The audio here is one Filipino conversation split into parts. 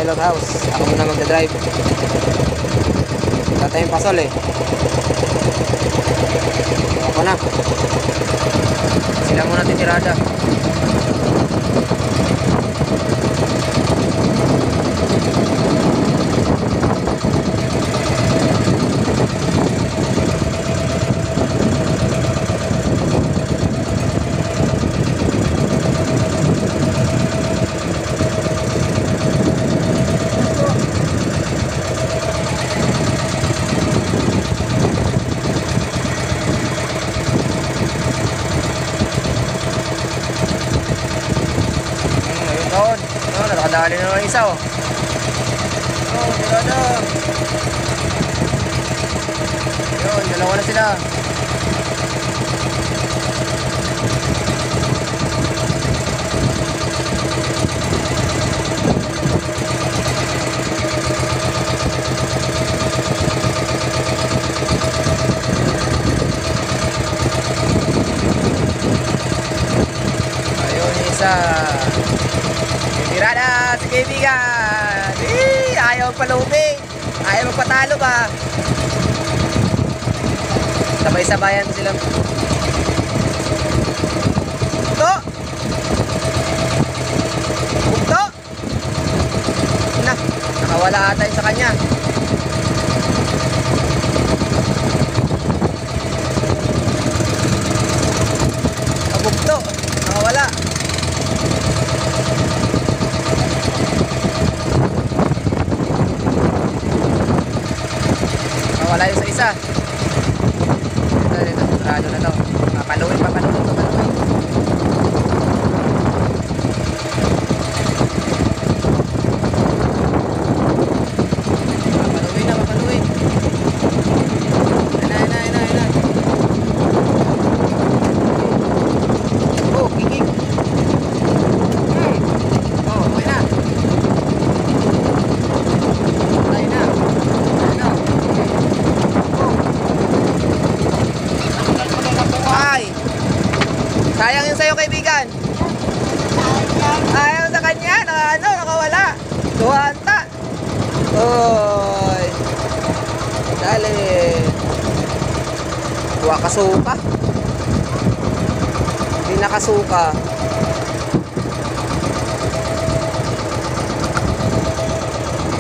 Taylor House. Ako muna magdadrive. Wala tayong pasol eh. Ako na. Sila muna titirada. Nakadali na naman isa oh. Oh, tirada. Yun, dalawa na sila. Ayun, isa. Tirada si kaibigan. Ayaw palubig. Ayaw magpatalo ba? Sabay-sabayan sila. Bugto! Bugto! Na, nakawala ata yung sa kanya. Bugto, nakawala. Wala yung sa isa. Dito, sarado na to. Papaluin to. Papaluin. Ayun. Oh, kikik. Oh, okay na. Sayang yun sa'yo kaibigan. Ayaw sa kanya. Nakawala. Duhanta. Oy. Dali. Kuha kasuka. Hindi nakasuka.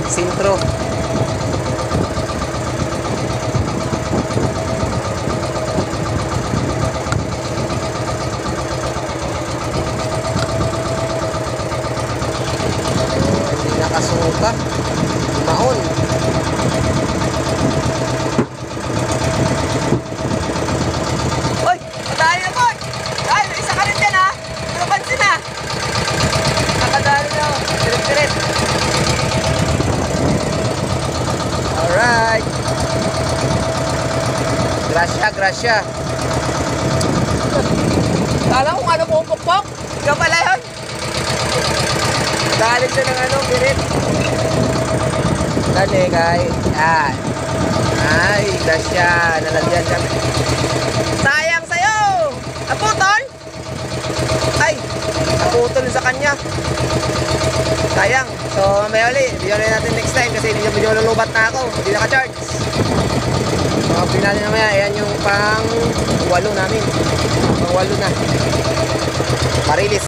Sintro. Nakasuka. Maon. Oy! Madali na boy! Ay, may isa ka rin dyan ha! Napansin na! Nakadali na ako. Pirit-pirit. Alright. Gracia. Kala kung ano pupukpok. Ikaw pala yun. Galing siya ng pirit. Dali kay. Yan. Ay, Gracia. Nalagyan siya. Sayang sa'yo. Naputol. Ay, naputol sa kanya. Sayang. So, mamaya ulit. Video natin next time kasi hindi medyo lulubat na ako. Hindi naka-charge. So, pinali na mamaya. Ayan yung pang 8 namin. Pang 8 na. Marilis.